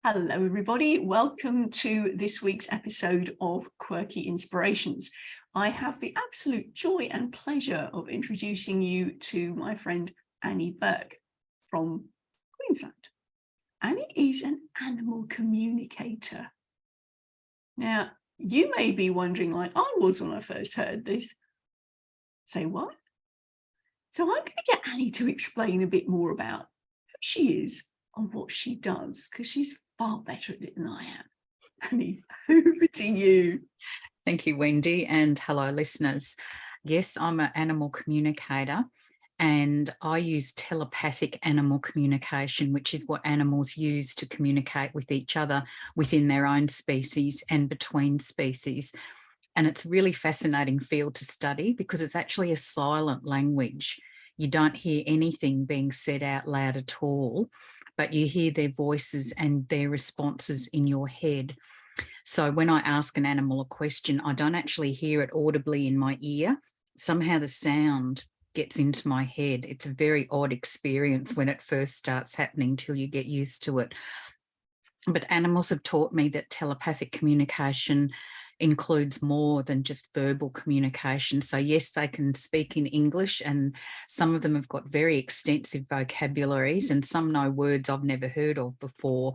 Hello, everybody. Welcome to this week's episode of Quirky Inspirations. I have the absolute joy and pleasure of introducing you to my friend Annie Bourke from Queensland. Annie is an animal communicator. Now, you may be wondering, like I was when I first heard this, say what? So I'm going to get Annie to explain a bit more about who she is and what she does, because she's far better at it than I am. Annie, over to you. Thank you, Wendy, and hello, listeners. Yes, I'm an animal communicator, and I use telepathic animal communication, which is what animals use to communicate with each other within their own species and between species. And it's a really fascinating field to study because it's actually a silent language. You don't hear anything being said out loud at all, but you hear their voices and their responses in your head. So when I ask an animal a question, I don't actually hear it audibly in my ear. Somehow the sound gets into my head. It's a very odd experience when it first starts happening till you get used to it. But animals have taught me that telepathic communication includes more than just verbal communication. So yes, they can speak in English, and some of them have got very extensive vocabularies, and some know words I've never heard of before.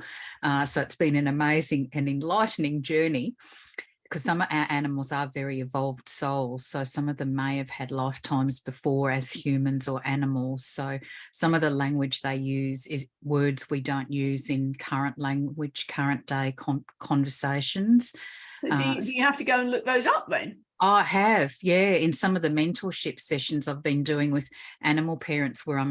So it's been an amazing and enlightening journey, because some of our animals are very evolved souls. So some of them may have had lifetimes before as humans or animals. So some of the language they use is words we don't use in current language, current day conversations. So do you have to go and look those up then? I have, yeah. In some of the mentorship sessions I've been doing with animal parents where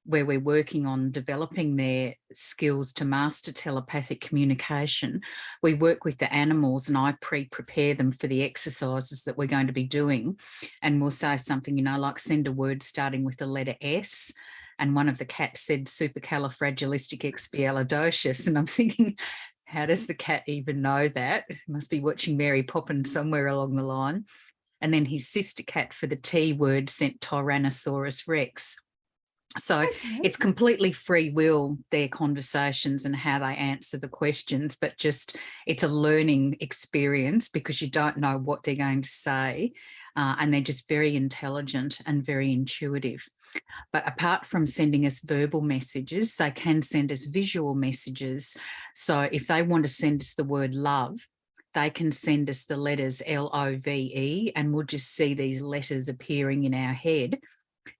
we're working on developing their skills to master telepathic communication, we work with the animals and I pre-prepare them for the exercises that we're going to be doing. And we'll say something, like send a word starting with the letter S. And one of the cats said supercalifragilisticexpialidocious. And I'm thinking, how does the cat even know that? Must be watching Mary Poppins somewhere along the line. And then his sister cat for the T word sent Tyrannosaurus Rex. So it's completely free will, their conversations and how they answer the questions, but just it's a learning experience because you don't know what they're going to say. And they're just very intelligent and very intuitive. But apart from sending us verbal messages, they can send us visual messages. So if they want to send us the word love, they can send us the letters LOVE, and we'll just see these letters appearing in our head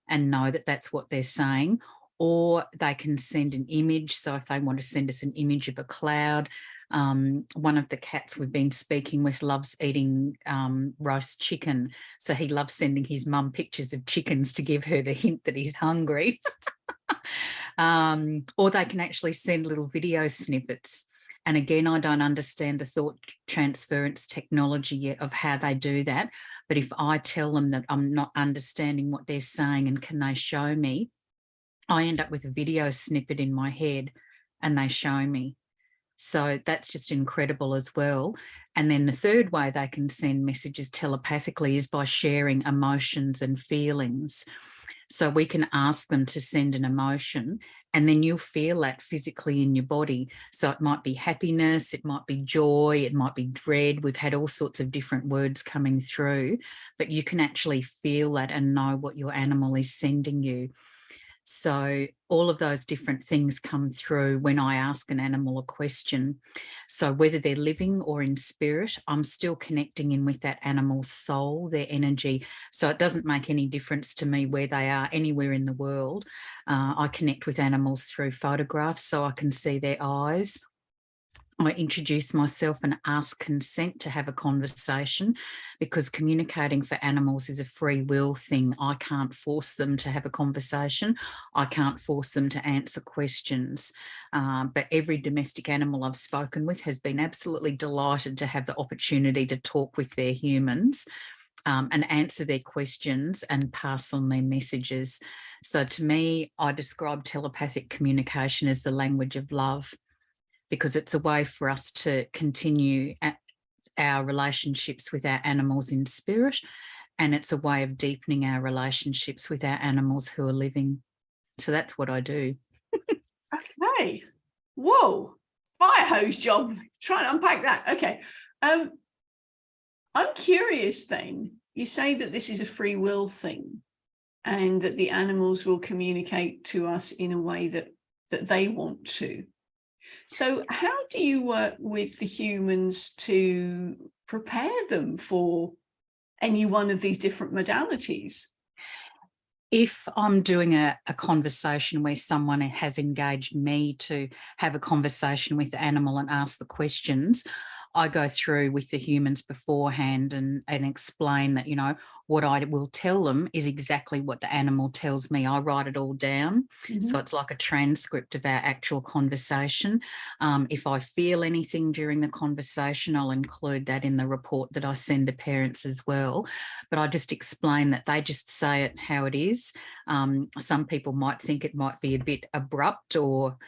and know that that's what they're saying. Or they can send an image. So if they want to send us an image of a cloud, one of the cats we've been speaking with loves eating roast chicken. So he loves sending his mum pictures of chickens to give her the hint that he's hungry. Or they can actually send little video snippets. And again, I don't understand the thought transference technology yet of how they do that. But if I tell them that I'm not understanding what they're saying and can they show me, I end up with a video snippet in my head and they show me. So that's just incredible as well. And then the third way they can send messages telepathically is by sharing emotions and feelings. So we can ask them to send an emotion and then you'll feel that physically in your body. So it might be happiness, it might be joy, it might be dread. We've had all sorts of different words coming through, but you can actually feel that and know what your animal is sending you. So all of those different things come through when I ask an animal a question. So whether they're living or in spirit, I'm still connecting in with that animal's soul, their energy. So it doesn't make any difference to me where they are anywhere in the world. I connect with animals through photographs so I can see their eyes. I introduce myself and ask consent to have a conversation, because communicating for animals is a free will thing. I can't force them to have a conversation. I can't force them to answer questions. But every domestic animal I've spoken with has been absolutely delighted to have the opportunity to talk with their humans and answer their questions and pass on their messages. So to me, I describe telepathic communication as the language of love, because it's a way for us to continue our relationships with our animals in spirit, and it's a way of deepening our relationships with our animals who are living. So that's what I do. Okay. Whoa. fire hose job. Try and unpack that. Okay. I'm curious then. You say that this is a free will thing and that the animals will communicate to us in a way that they want to. So how do you work with the humans to prepare them for any one of these different modalities? If I'm doing a conversation where someone has engaged me to have a conversation with the animal and ask the questions, I go through with the humans beforehand and explain that, you know, what I will tell them is exactly what the animal tells me. I write it all down. So it's like a transcript of our actual conversation. If I feel anything during the conversation, I'll include that in the report that I send to parents as well. But I just explain that they just say it how it is. Some people might think it might be a bit abrupt or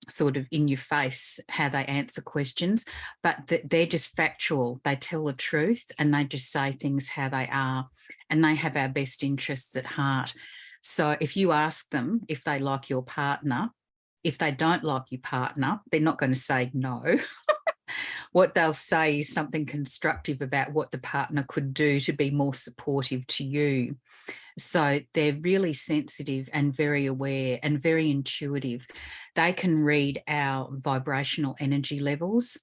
sort of in your face how they answer questions, but they're just factual. They tell the truth and they just say things how they are, and they have our best interests at heart. So if you ask them if they like your partner, if they don't like your partner, they're not going to say no. What they'll say is something constructive about what the partner could do to be more supportive to you. So they're really sensitive and very aware and very intuitive. They can read our vibrational energy levels.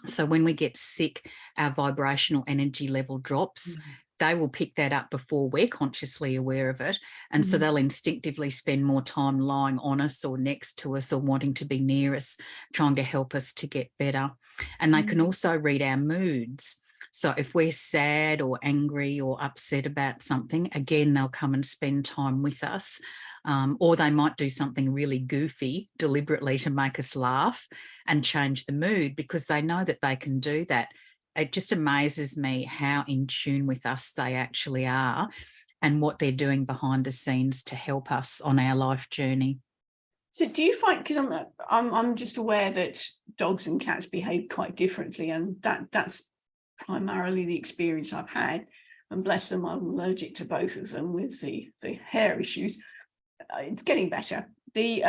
So when we get sick, our vibrational energy level drops. They will pick that up before we're consciously aware of it. And so they'll instinctively spend more time lying on us or next to us or wanting to be near us, trying to help us to get better. And they can also read our moods. So if we're sad or angry or upset about something, again, they'll come and spend time with us. Or they might do something really goofy deliberately to make us laugh and change the mood because they know that they can do that. It just amazes me how in tune with us they actually are and what they're doing behind the scenes to help us on our life journey. So do you find, because I'm just aware that dogs and cats behave quite differently, and that's primarily the experience I've had, and bless them, I'm allergic to both of them with the hair issues. It's getting better. The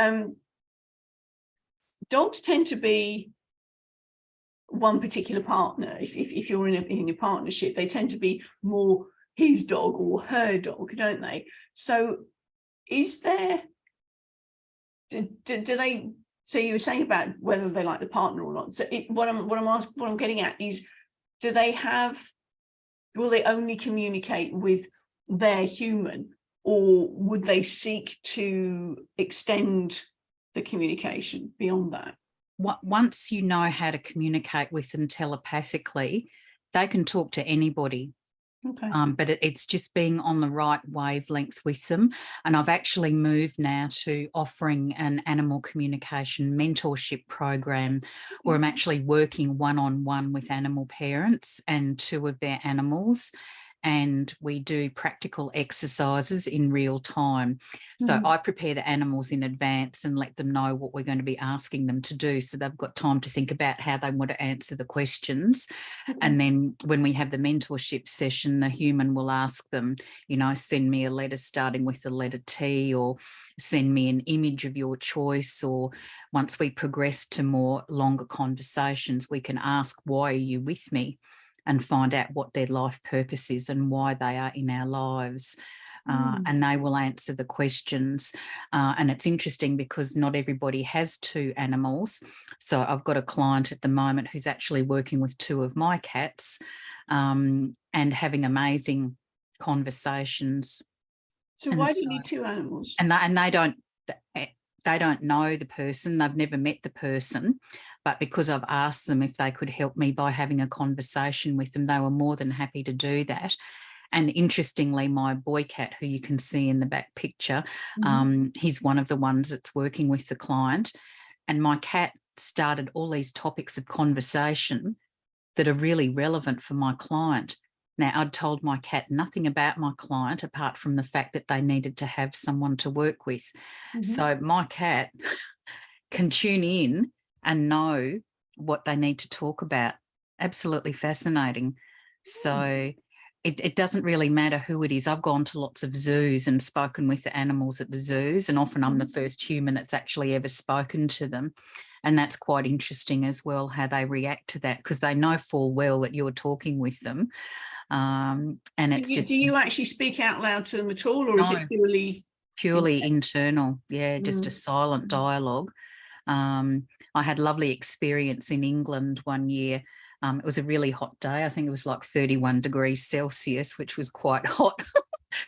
dogs tend to be one particular partner. If you're in a partnership, they tend to be more his dog or her dog, don't they? So is there, do they, so you were saying about whether they like the partner or not. So what I'm getting at is, do they have, will they only communicate with their human, or would they seek to extend the communication beyond that? Once you know how to communicate with them telepathically, they can talk to anybody. Okay. But it's just being on the right wavelength with them. And I've actually moved now to offering an animal communication mentorship program where I'm actually working one-on-one with animal parents and two of their animals. And we do practical exercises in real time. So I prepare the animals in advance and let them know what we're going to be asking them to do. So they've got time to think about how they want to answer the questions. And then when we have the mentorship session, the human will ask them, you know, send me a letter starting with the letter T, or send me an image of your choice. Or once we progress to more longer conversations, we can ask, why are you with me? And find out what their life purpose is and why they are in our lives. And they will answer the questions. And it's interesting because not everybody has two animals. So I've got a client at the moment who's actually working with two of my cats and having amazing conversations. So why do you need two animals? And they don't know the person. They've never met the person. But because I've asked them if they could help me by having a conversation with them, they were more than happy to do that. And interestingly, my boy cat, who you can see in the back picture, he's one of the ones that's working with the client. And my cat started all these topics of conversation that are really relevant for my client. Now, I'd told my cat nothing about my client apart from the fact that they needed to have someone to work with. So my cat can tune in and know what they need to talk about. Absolutely fascinating. So it doesn't really matter who it is. I've gone to lots of zoos and spoken with the animals at the zoos, and often I'm the first human that's actually ever spoken to them. And that's quite interesting as well, how they react to that, because they know full well that you're talking with them. And it's do you actually speak out loud to them at all, or is it purely internal? Yeah, just a silent dialogue. I had a lovely experience in England one year. It was a really hot day. I think it was like 31 degrees Celsius, which was quite hot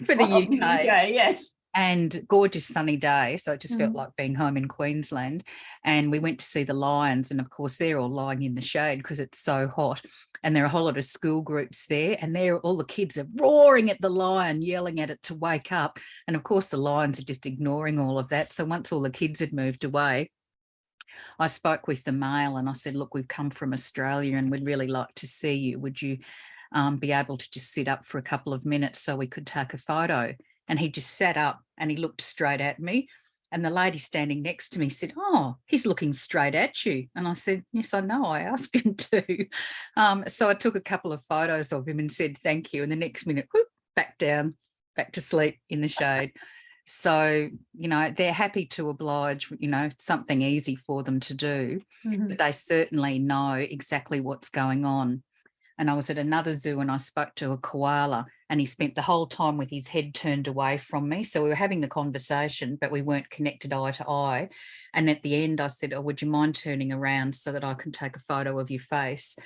for the UK. Yes. And gorgeous sunny day. So it just felt like being home in Queensland. And we went to see the lions. And of course, they're all lying in the shade because it's so hot. And there are a whole lot of school groups there. And all the kids are roaring at the lion, yelling at it to wake up. And of course, the lions are just ignoring all of that. So once all the kids had moved away, I spoke with the male and I said, look, we've come from Australia and we'd really like to see you. Would you be able to just sit up for a couple of minutes so we could take a photo? And he just sat up and he looked straight at me. And the lady standing next to me said, oh, he's looking straight at you. And I said, yes, I know, I asked him to. So I took a couple of photos of him and said, thank you. And the next minute, whoop, back down, back to sleep in the shade. So, you know, they're happy to oblige, you know, something easy for them to do, but they certainly know exactly what's going on. And I was at another zoo and I spoke to a koala and he spent the whole time with his head turned away from me. So we were having the conversation, but we weren't connected eye to eye. And at the end, I said, oh, would you mind turning around so that I can take a photo of your face?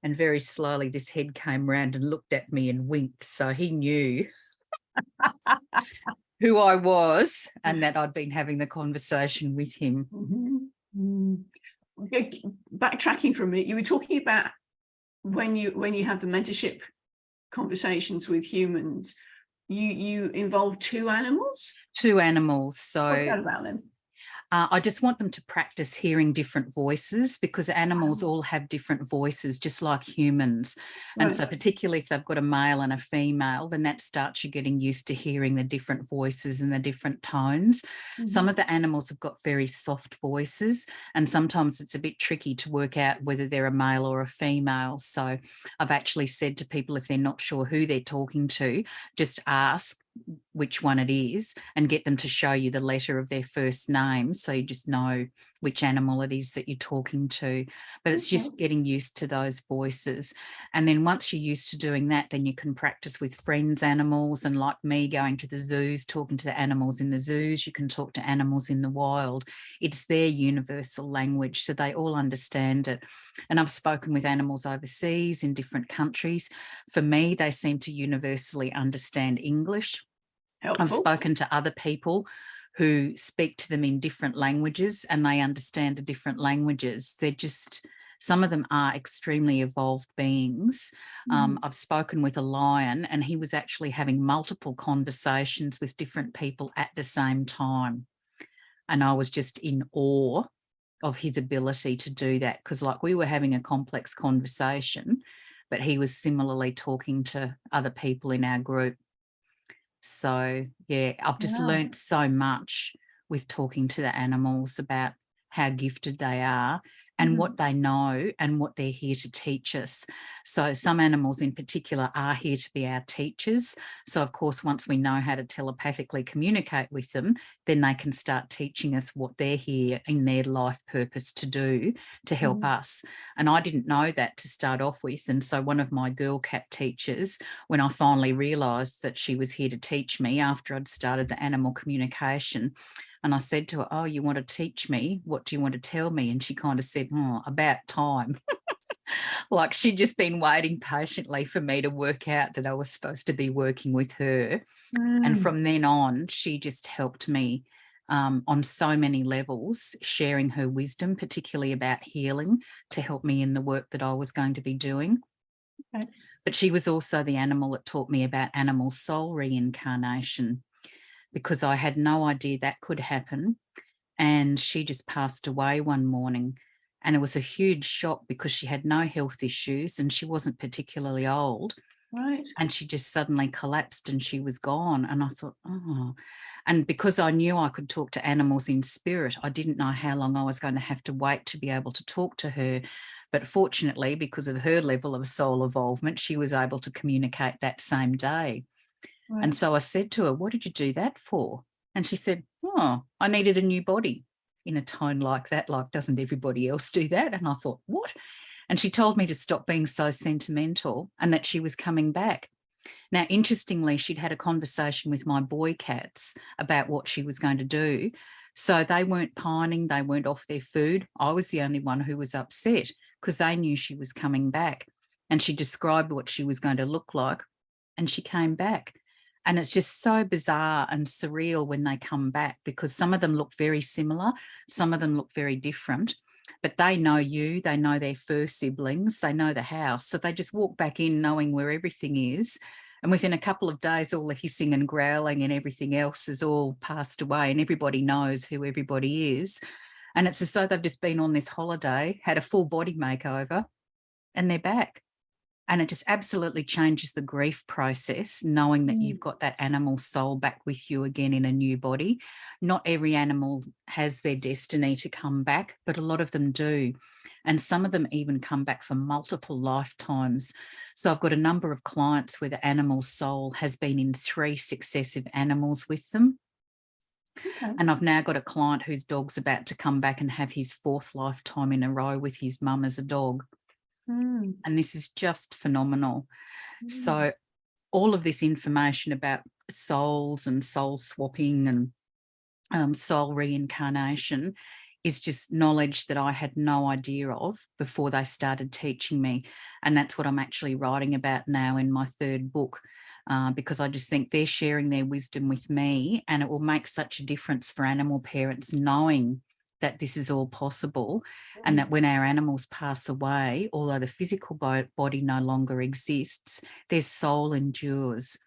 And very slowly, this head came round and looked at me and winked. So he knew who I was and that I'd been having the conversation with him. Backtracking for a minute, you were talking about when you have the mentorship conversations with humans, you involve two animals. So what's that about then? I just want them to practice hearing different voices, because animals all have different voices, just like humans. And so particularly if they've got a male and a female, then that starts you getting used to hearing the different voices and the different tones. Some of the animals have got very soft voices, and sometimes it's a bit tricky to work out whether they're a male or a female. So I've actually said to people, if they're not sure who they're talking to, just ask which one it is and get them to show you the letter of their first name, so you just know which animal it is that you're talking to. But it's just getting used to those voices. And then once you're used to doing that, then you can practice with friends' animals, and like me, going to the zoos, talking to the animals in the zoos. You can talk to animals in the wild. It's their universal language, so they all understand it. And I've spoken with animals overseas in different countries. For me, they seem to universally understand English. Helpful. I've spoken to other people who speak to them in different languages and they understand the different languages. They're just, some of them are extremely evolved beings. I've spoken with a lion and he was actually having multiple conversations with different people at the same time. And I was just in awe of his ability to do that, because like we were having a complex conversation, but he was similarly talking to other people in our group. So, yeah, I've just learnt so much with talking to the animals about how gifted they are and what they know and what they're here to teach us. So some animals in particular are here to be our teachers. So, of course, once we know how to telepathically communicate with them, then they can start teaching us what they're here in their life purpose to do to help us. And I didn't know that to start off with. And so one of my girl cat teachers, when I finally realised that she was here to teach me after I'd started the animal communication, and I said to her, oh, you want to teach me? What do you want to tell me? And she kind of said, oh, about time. Like she'd just been waiting patiently for me to work out that I was supposed to be working with her. And from then on, she just helped me on so many levels, sharing her wisdom, particularly about healing, to help me in the work that I was going to be doing. But she was also the animal that taught me about animal soul reincarnation, because I had no idea that could happen. And she just passed away one morning. And it was a huge shock because she had no health issues and she wasn't particularly old. Right. And she just suddenly collapsed and she was gone. And I thought, oh. And because I knew I could talk to animals in spirit, I didn't know how long I was going to have to wait to be able to talk to her. But fortunately, because of her level of soul evolvement, she was able to communicate that same day. Right. And so I said to her, what did you do that for? And she said, oh, I needed a new body. in a tone like that, like, doesn't everybody else do that? And I thought, what? And she told me to stop being so sentimental and that she was coming back. Now, interestingly, she'd had a conversation with my boy cats about what she was going to do. So they weren't pining, they weren't off their food. I was the only one who was upset because they knew she was coming back. And she described what she was going to look like, and she came back. And it's just so bizarre and surreal when they come back, because some of them look very similar, some of them look very different, but they know you, they know their fur siblings, they know the house. So they just walk back in knowing where everything is. And within a couple of days, all the hissing and growling and everything else is all passed away, and everybody knows who everybody is. And it's as though they've just been on this holiday, had a full body makeover, and they're back. And it just absolutely changes the grief process, knowing that you've got that animal soul back with you again in a new body. Not every animal has their destiny to come back, but a lot of them do. And some of them even come back for multiple lifetimes. So I've got a number of clients where the animal soul has been in 3 successive animals with them. Okay. And I've now got a client whose dog's about to come back and have his 4th lifetime in a row with his mum as a dog. And this is just phenomenal. So all of this information about souls and soul swapping and soul reincarnation is just knowledge that I had no idea of before they started teaching me. And that's what I'm actually writing about now in my 3rd book, because I just think they're sharing their wisdom with me, and it will make such a difference for animal parents knowing that this is all possible, and that when our animals pass away, although the physical body no longer exists, their soul endures.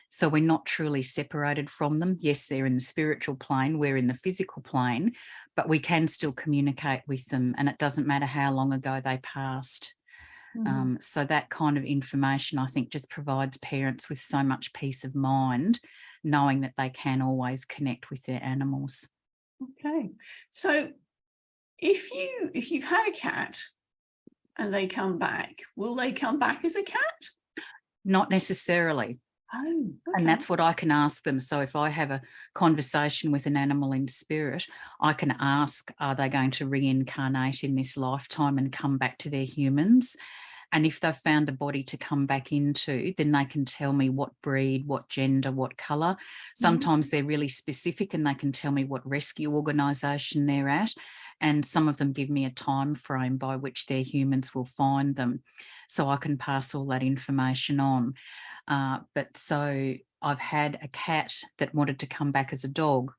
So we're not truly separated from them. Yes, they're in the spiritual plane, we're in the physical plane, but we can still communicate with them, and it doesn't matter how long ago they passed. So that kind of information, I think, just provides parents with so much peace of mind, knowing that they can always connect with their animals. Okay, so if you've had a cat and they come back, will they come back as a cat? Not necessarily. Oh, okay. And that's what I can ask them. So if I have a conversation with an animal in spirit, I can ask, are they going to reincarnate in this lifetime and come back to their humans? And if they've found a body to come back into, then they can tell me what breed, what gender, what colour. Sometimes they're really specific and they can tell me what rescue organisation they're at. And some of them give me a time frame by which their humans will find them. So I can pass all that information on. But so I've had a cat that wanted to come back as a dog,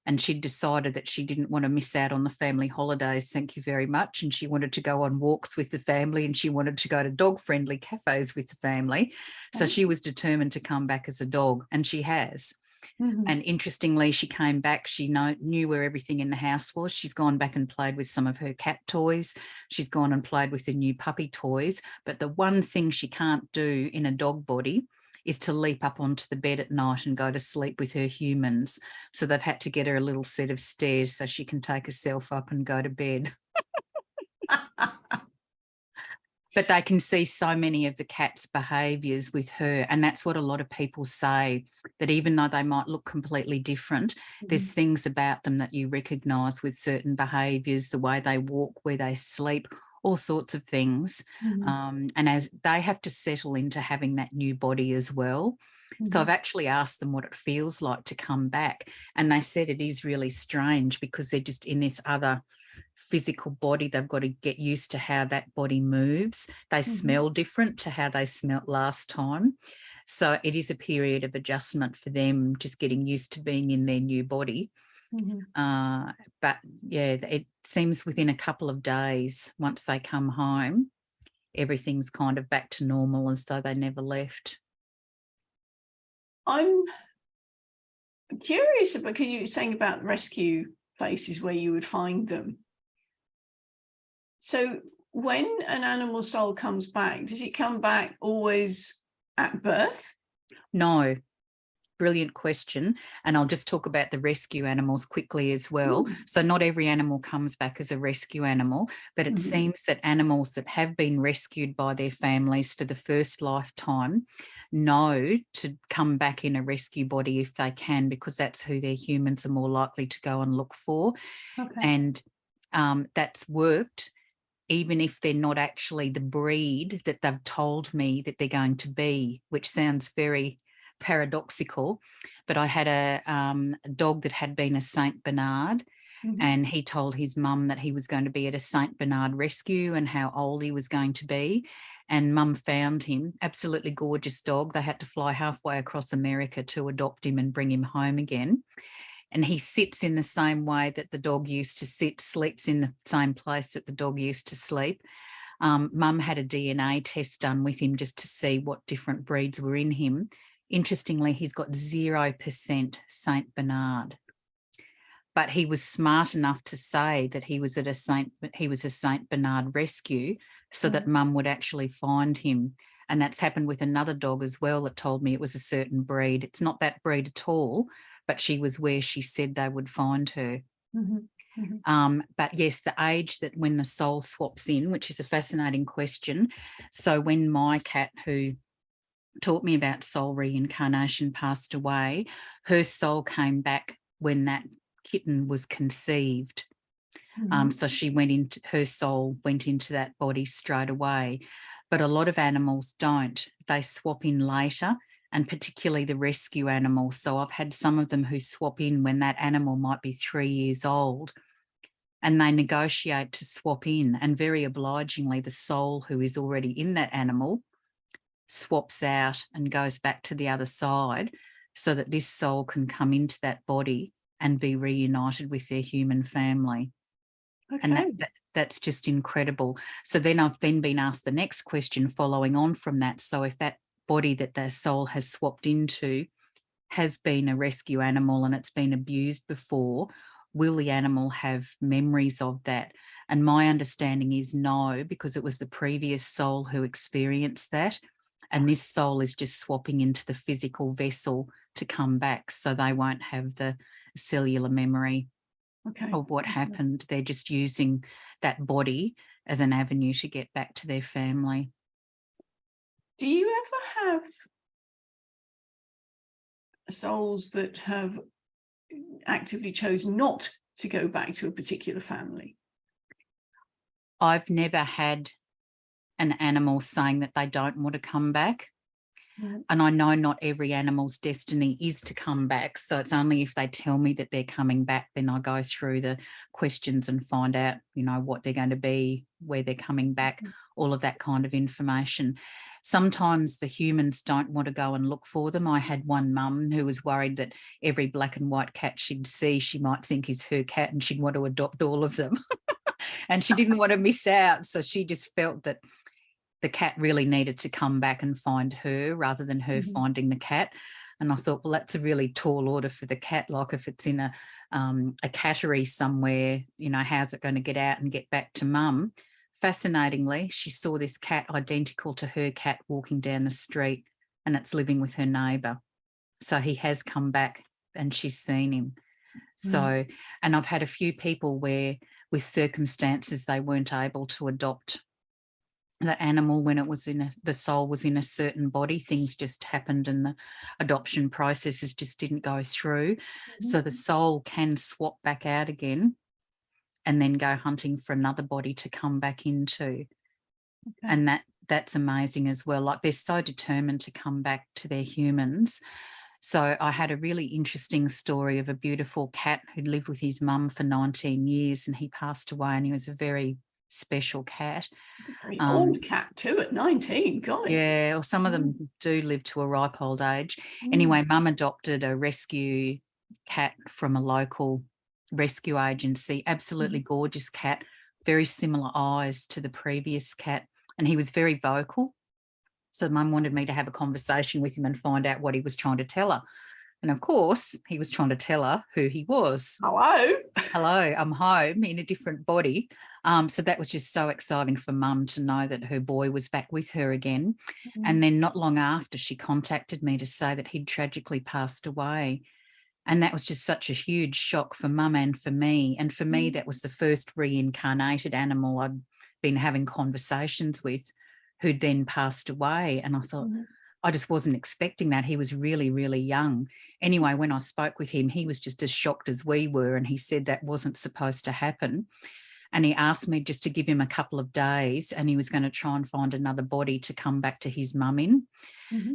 and she'd decided that she didn't want to miss out on the family holidays, thank you very much, and she wanted to go on walks with the family, and she wanted to go to dog-friendly cafes with the family. So she was determined to come back as a dog, and she has. And interestingly, she came back, she knew where everything in the house was. She's gone back and played with some of her cat toys. She's gone and played with the new puppy toys. But the one thing she can't do in a dog body is to leap up onto the bed at night and go to sleep with her humans. So they've had to get her a little set of stairs so she can take herself up and go to bed. But they can see so many of the cat's behaviours with her. And that's what a lot of people say, that even though they might look completely different, there's things about them that you recognise with certain behaviours, the way they walk, where they sleep, all sorts of things. And as they have to settle into having that new body as well. So I've actually asked them what it feels like to come back. And they said it is really strange because they're just in this other physical body. They've got to get used to how that body moves. They smell different to how they smelt last time. So it is a period of adjustment for them, just getting used to being in their new body. But yeah, it seems within a couple of days, once they come home, everything's kind of back to normal, as though they never left. I'm curious because you were saying about rescue places where you would find them. So when an animal soul comes back, does it come back always at birth? No. brilliant question. And I'll just talk about the rescue animals quickly as well. Ooh. So not every animal comes back as a rescue animal, but it seems that animals that have been rescued by their families for the first lifetime know to come back in a rescue body if they can, because that's who their humans are more likely to go and look for. Okay. And that's worked, even if they're not actually the breed that they've told me that they're going to be, which sounds very paradoxical. But I had a dog that had been a Saint Bernard, and he told his mum that he was going to be at a Saint Bernard rescue and how old he was going to be. And mum found him, absolutely gorgeous dog. They had to fly halfway across America to adopt him and bring him home again. And he sits in the same way that the dog used to sit, sleeps in the same place that the dog used to sleep. Mum had a DNA test done with him just to see what different breeds were in him. Interestingly, he's got 0% Saint Bernard. But he was smart enough to say that he was a Saint Bernard rescue, so that mum would actually find him. And that's happened with another dog as well that told me it was a certain breed. It's not that breed at all, but she was where she said they would find her. But yes, the age that when the soul swaps in, which is a fascinating question. So when my cat, who taught me about soul reincarnation, passed away, her soul came back when that kitten was conceived. So her soul went into that body straight away. But a lot of animals don't. They swap in later, and particularly the rescue animals. So I've had some of them who swap in when that animal might be 3 years old, and they negotiate to swap in, and very obligingly the soul who is already in that animal swaps out and goes back to the other side, so that this soul can come into that body and be reunited with their human family. Okay. And that's just incredible. So then I've then been asked the next question following on from that. So if that body that their soul has swapped into has been a rescue animal and it's been abused before, will the animal have memories of that? And my understanding is no, because it was the previous soul who experienced that. And this soul is just swapping into the physical vessel to come back. So they won't have the cellular memory of what happened. They're just using that body as an avenue to get back to their family. Do you ever have souls that have actively chosen not to go back to a particular family? I've never had an animal saying that they don't want to come back. And I know not every animal's destiny is to come back. So it's only if they tell me that they're coming back, then I go through the questions and find out, what they're going to be, where they're coming back, all of that kind of information. Sometimes the humans don't want to go and look for them. I had one mum who was worried that every black and white cat she'd see, she might think is her cat, and she'd want to adopt all of them. And she didn't want to miss out. So she just felt that the cat really needed to come back and find her rather than her finding the cat. And I thought, well, that's a really tall order for the cat. Like if it's in a cattery somewhere, how's it going to get out and get back to mum? Fascinatingly, she saw this cat identical to her cat walking down the street, and it's living with her neighbour. So he has come back and she's seen him. So, and I've had a few people where with circumstances they weren't able to adopt the animal when it was the soul was in a certain body. Things just happened and the adoption processes just didn't go through. So the soul can swap back out again and then go hunting for another body to come back into. And that's amazing as well. Like they're so determined to come back to their humans. So I had a really interesting story of a beautiful cat who'd lived with his mum for 19 years and he passed away, and he was a very special cat. It's a very old cat too at 19, golly. Yeah, or some of them do live to a ripe old age. Anyway, mum adopted a rescue cat from a local rescue agency, absolutely gorgeous cat, very similar eyes to the previous cat, and he was very vocal. So mum wanted me to have a conversation with him and find out what he was trying to tell her. And of course, he was trying to tell her who he was. Hello. Hello, I'm home in a different body. So that was just so exciting for Mum to know that her boy was back with her again. And then not long after, she contacted me to say that he'd tragically passed away. And that was just such a huge shock for Mum and for me. And for me, that was the first reincarnated animal I'd been having conversations with who'd then passed away. And I thought, I just wasn't expecting that. He was really, really young. Anyway, when I spoke with him, he was just as shocked as we were. And he said that wasn't supposed to happen. And he asked me just to give him a couple of days, and he was going to try and find another body to come back to his mum in.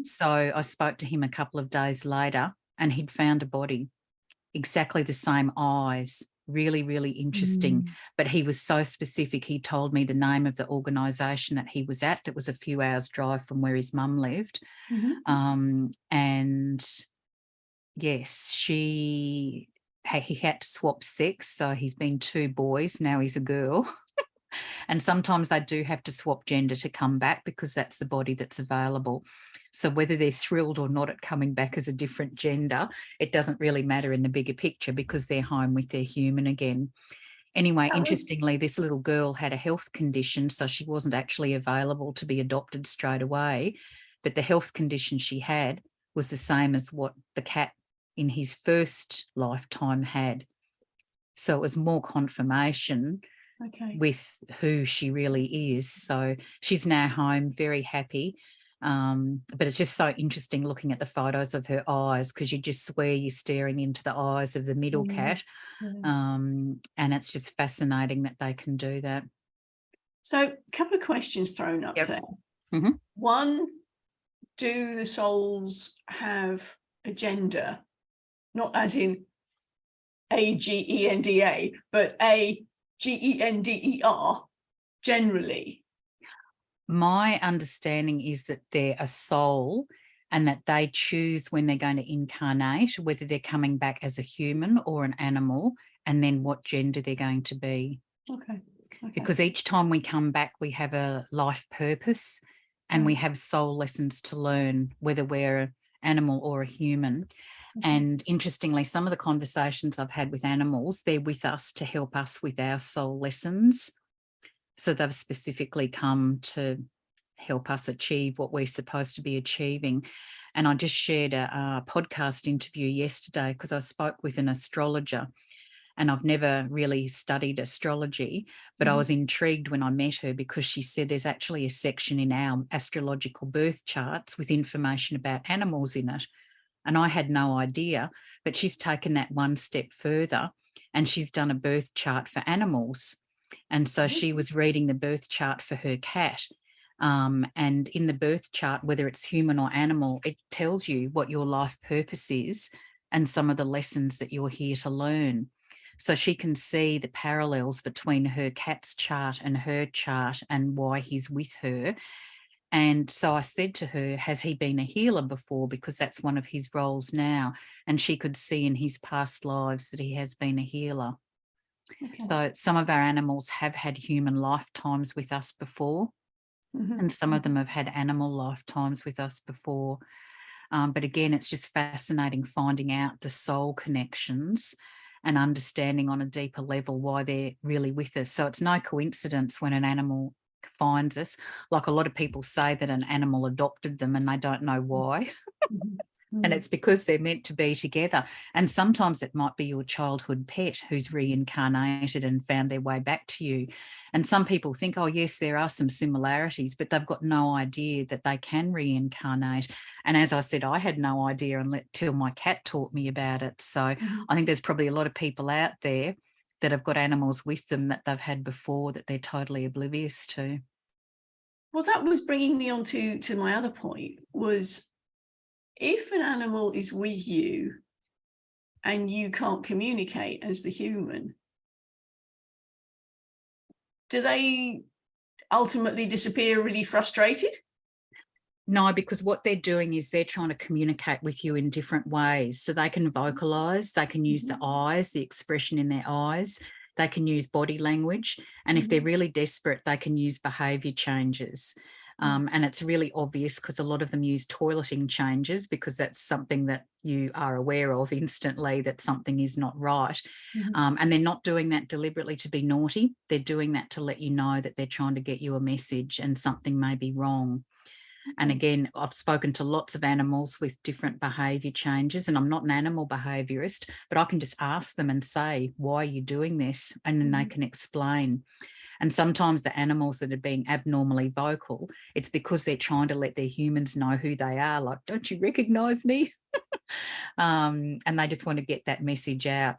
So I spoke to him a couple of days later, and he'd found a body, exactly the same eyes. Really, really interesting. But he was so specific. He told me the name of the organisation that he was at. That was a few hours drive from where his mum lived. And yes, he had to swap sex. So he's been 2 boys. Now he's a girl. And sometimes they do have to swap gender to come back because that's the body that's available. So whether they're thrilled or not at coming back as a different gender, it doesn't really matter in the bigger picture because they're home with their human again. Anyway, interestingly, this little girl had a health condition, so she wasn't actually available to be adopted straight away. But the health condition she had was the same as what the cat in his first lifetime had. So it was more confirmation with who she really is. So she's now home, very happy. But it's just so interesting looking at the photos of her eyes, because you just swear you're staring into the eyes of the middle cat. And it's just fascinating that they can do that. So a couple of questions thrown up there. One, do the souls have a gender? Not as in A-G-E-N-D-A, but A-G-E-N-D-E-R generally. My understanding is that they're a soul and that they choose when they're going to incarnate, whether they're coming back as a human or an animal, and then what gender they're going to be. Because each time we come back, we have a life purpose and we have soul lessons to learn, whether we're an animal or a human. And interestingly, some of the conversations I've had with animals, they're with us to help us with our soul lessons. So they've specifically come to help us achieve what we're supposed to be achieving. And I just shared a podcast interview yesterday because I spoke with an astrologer, and I've never really studied astrology, but I was intrigued when I met her because she said there's actually a section in our astrological birth charts with information about animals in it. And I had no idea, but she's taken that one step further and she's done a birth chart for animals. And so she was reading the birth chart for her cat. And in the birth chart, whether it's human or animal, it tells you what your life purpose is and some of the lessons that you're here to learn. So she can see the parallels between her cat's chart and her chart and why he's with her. And so I said to her, has he been a healer before? Because that's one of his roles now. And she could see in his past lives that he has been a healer. So some of our animals have had human lifetimes with us before, and some of them have had animal lifetimes with us before. But again, it's just fascinating finding out the soul connections and understanding on a deeper level why they're really with us. So it's no coincidence when an animal finds us. Like a lot of people say that an animal adopted them and they don't know why. And it's because they're meant to be together. And sometimes it might be your childhood pet who's reincarnated and found their way back to you. And some people think, oh, yes, there are some similarities, but they've got no idea that they can reincarnate. And as I said, I had no idea until my cat taught me about it. So I think there's probably a lot of people out there that have got animals with them that they've had before that they're totally oblivious to. Well, that was bringing me on to my other point was, if an animal is with you and you can't communicate as the human, do they ultimately disappear really frustrated? No, because what they're doing is they're trying to communicate with you in different ways. So they can vocalize, they can use the eyes, the expression in their eyes, they can use body language. And if they're really desperate, they can use behavior changes. And it's really obvious because a lot of them use toileting changes, because that's something that you are aware of instantly, that something is not right. And they're not doing that deliberately to be naughty. They're doing that to let you know that they're trying to get you a message and something may be wrong. And again, I've spoken to lots of animals with different behaviour changes, and I'm not an animal behaviourist, but I can just ask them and say, why are you doing this? And then they can explain. And sometimes the animals that are being abnormally vocal, it's because they're trying to let their humans know who they are. Like, don't you recognise me? And they just want to get that message out.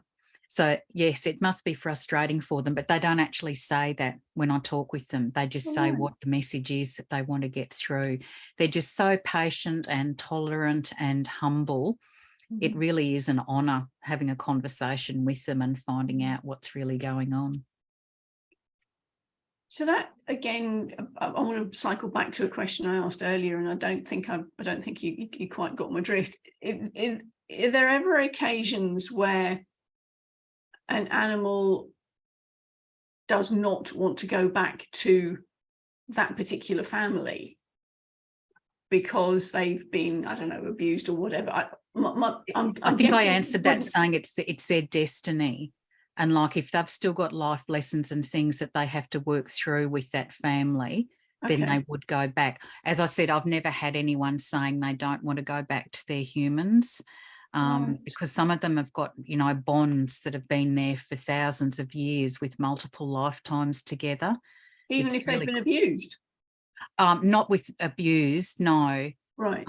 So, yes, it must be frustrating for them, but they don't actually say that when I talk with them. They just say what the message is that they want to get through. They're just so patient and tolerant and humble. It really is an honour having a conversation with them and finding out what's really going on. So that, again, I want to cycle back to a question I asked earlier, and I don't think you quite got my drift. Are there ever occasions where an animal does not want to go back to that particular family because they've been, I don't know, abused or whatever? I think I answered that saying it's their destiny. And like, if they've still got life lessons and things that they have to work through with that family, then they would go back. As I said, I've never had anyone saying they don't want to go back to their humans, because some of them have got, you know, bonds that have been there for thousands of years with multiple lifetimes together. Even if they've been abused? Not with abused, no. Right.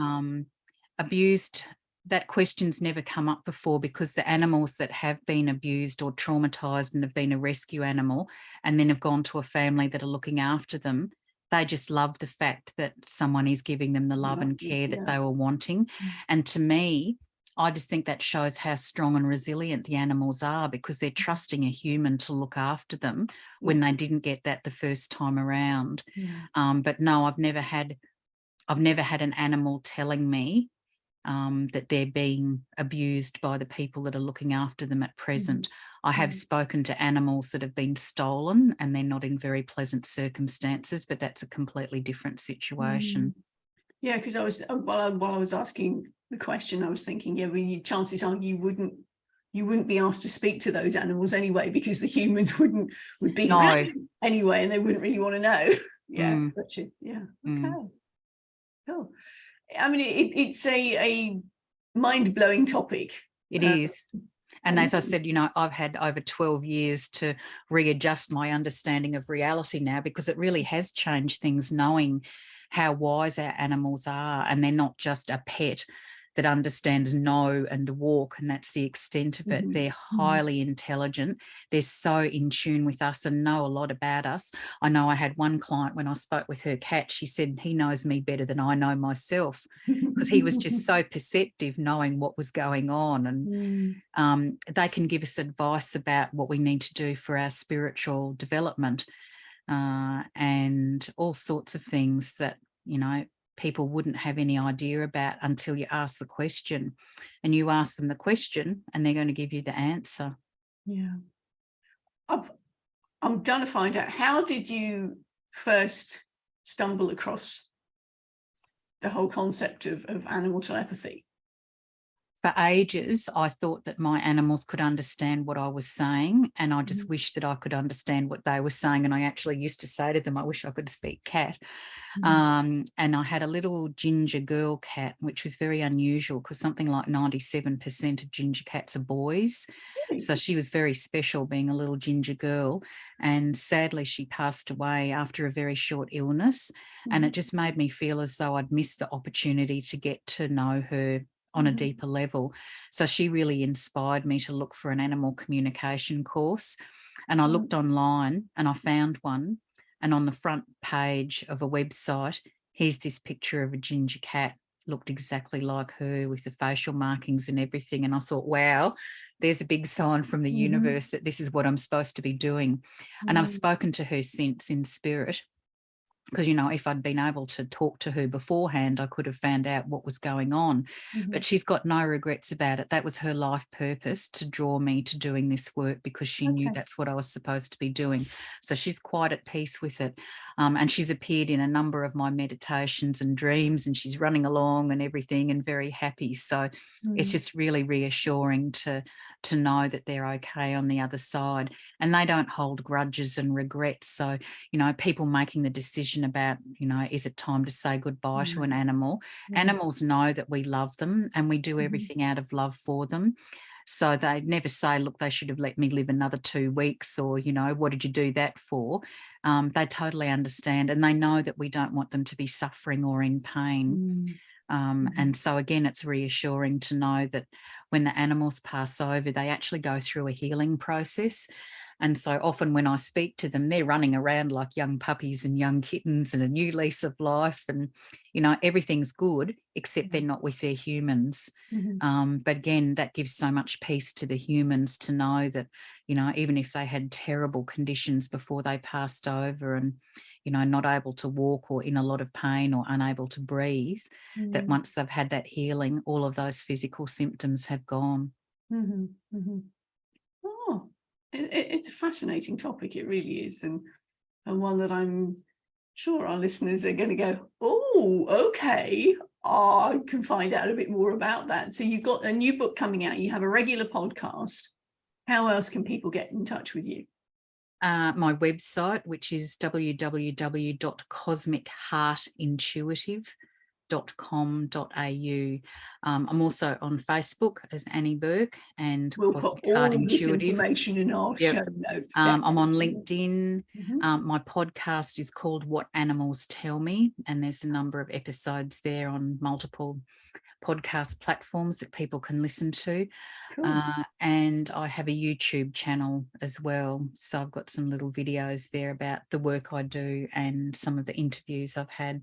Abused, that question's never come up before, because the animals that have been abused or traumatized and have been a rescue animal and then have gone to a family that are looking after them, they just love the fact that someone is giving them the love and care that they were wanting. And to me, I just think that shows how strong and resilient the animals are, because they're trusting a human to look after them when they didn't get that the first time around. But no, I've never had an animal telling me that they're being abused by the people that are looking after them at present. I have spoken to animals that have been stolen, and they're not in very pleasant circumstances, but that's a completely different situation. Yeah, because while I was asking the question, I was thinking, chances are you wouldn't be asked to speak to those animals anyway, because the humans would be around anyway, and they wouldn't really want to know. Gotcha. Okay. Cool. I mean, it's a mind-blowing topic. It is. And as I said, you know, I've had over 12 years to readjust my understanding of reality now, because it really has changed things, knowing how wise our animals are, and they're not just a pet that understands know and walk, and that's the extent of it. They're highly intelligent. They're so in tune with us and know a lot about us. I know I had one client, when I spoke with her cat, she said he knows me better than I know myself, because he was just so perceptive, knowing what was going on. And they can give us advice about what we need to do for our spiritual development, and all sorts of things that, you know, people wouldn't have any idea about until you ask the question. And you ask them the question and they're going to give you the answer. I'm going to find out, how did you first stumble across the whole concept of animal telepathy? For ages, I thought that my animals could understand what I was saying, and I just wished that I could understand what they were saying. And I actually used to say to them, I wish I could speak cat. And I had a little ginger girl cat, which was very unusual, because something like 97% of ginger cats are boys. So she was very special, being a little ginger girl. And sadly, she passed away after a very short illness. And it just made me feel as though I'd missed the opportunity to get to know her on a deeper level. So she really inspired me to look for an animal communication course. And I looked online and I found one. And on the front page of a website, here's this picture of a ginger cat, looked exactly like her, with the facial markings and everything. And I thought, wow, there's a big sign from the universe that this is what I'm supposed to be doing. And I've spoken to her since in spirit. because, you know, if I'd been able to talk to her beforehand, I could have found out what was going on. But she's got no regrets about it. That was her life purpose, to draw me to doing this work, because she knew that's what I was supposed to be doing. So she's quite at peace with it. And she's appeared in a number of my meditations and dreams, and she's running along and everything and very happy. So it's just really reassuring to know that they're okay on the other side, and they don't hold grudges and regrets. So, you know, people making the decision about, you know, is it time to say goodbye to an animal? Animals know that we love them and we do everything out of love for them. So they never say, look, they should have let me live another 2 weeks, or, you know, what did you do that for? They totally understand, and they know that we don't want them to be suffering or in pain. And so again, it's reassuring to know that when the animals pass over, they actually go through a healing process. And so often when I speak to them, they're running around like young puppies and young kittens and a new lease of life. And, you know, everything's good, except they're not with their humans. But again, that gives so much peace to the humans to know that, you know, even if they had terrible conditions before they passed over and, you know, not able to walk or in a lot of pain or unable to breathe, that once they've had that healing, all of those physical symptoms have gone. Oh, it's a fascinating topic. It really is. And one that I'm sure our listeners are going to go, oh, okay, I can find out a bit more about that. So you've got a new book coming out. You have a regular podcast. How else can people get in touch with you? My website, which is www.cosmicheartintuitive.com.au. I'm also on Facebook as Annie Bourke, and we'll Cosmic put all Heart of this Intuitive. information in our show notes. I'm on LinkedIn. My podcast is called What Animals Tell Me, and there's a number of episodes there on multiple podcast platforms that people can listen to. And I have a YouTube channel as well. So I've got some little videos there about the work I do and some of the interviews I've had.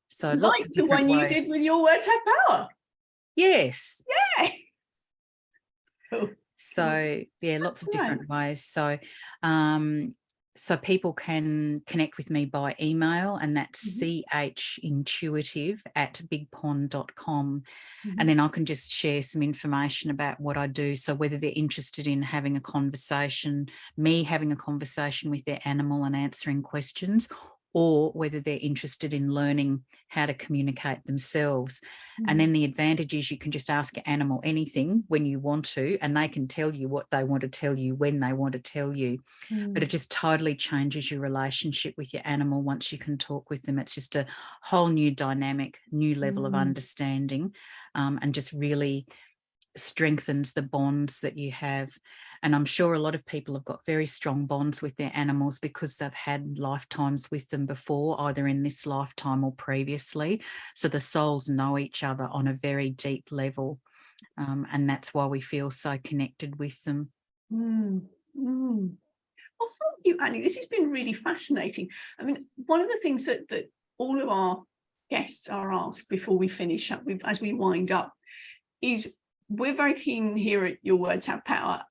So lots of different ways. You did with Your Words Have Power. Yes. Yeah. Cool. So yeah, lots of different ways. So so people can connect with me by email, and that's chintuitive@bigpond.com. And then I can just share some information about what I do. So whether they're interested in having a conversation, me having a conversation with their animal and answering questions, or whether they're interested in learning how to communicate themselves. And then the advantage is you can just ask an animal anything when you want to, and they can tell you what they want to tell you when they want to tell you. But it just totally changes your relationship with your animal once you can talk with them. It's just a whole new dynamic, new level of understanding, and just really strengthens the bonds that you have. And I'm sure a lot of people have got very strong bonds with their animals because they've had lifetimes with them before, either in this lifetime or previously. So the souls know each other on a very deep level. And that's why we feel so connected with them. Well, thank you, Annie. This has been really fascinating. I mean, one of the things that all of our guests are asked before we finish up with, as we wind up, is we're very keen here at Your Words Have Power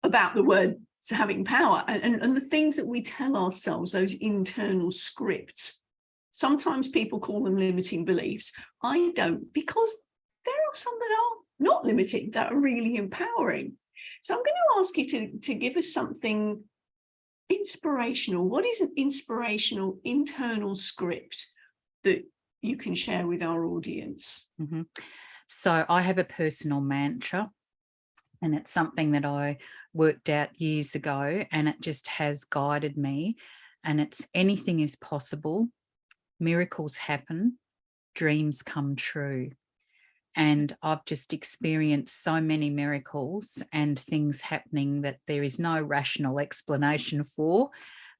about the words having power and the things that we tell ourselves, those internal scripts. Sometimes people call them limiting beliefs. I don't, because there are some that are not limiting, that are really empowering. So I'm going to ask you to give us something inspirational. What is an inspirational internal script that you can share with our audience? So I have a personal mantra, and it's something that I worked out years ago, and it just has guided me. And it's anything is possible, miracles happen, dreams come true. And I've just experienced so many miracles and things happening that there is no rational explanation for,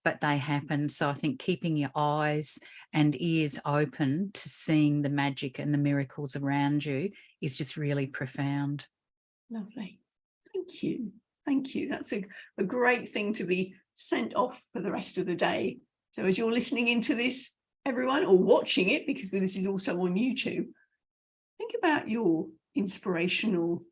but they happen. So I think keeping your eyes and ears open to seeing the magic and the miracles around you is just really profound. Lovely. Thank you. Thank you. That's a great thing to be sent off for the rest of the day. So as you're listening into this, everyone, or watching it, because this is also on YouTube, think about your inspirational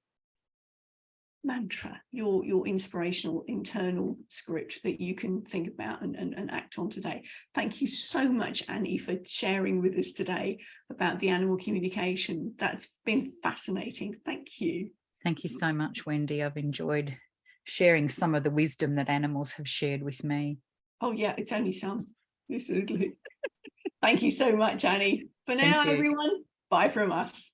mantra, your inspirational internal script that you can think about and act on today. Thank you so much, Annie, for sharing with us today about the animal communication. That's been fascinating. Thank you. Thank you so much, Wendy. I've enjoyed sharing some of the wisdom that animals have shared with me. Oh yeah, it's only some. Absolutely. Thank you so much, Annie. For now, everyone, bye from us.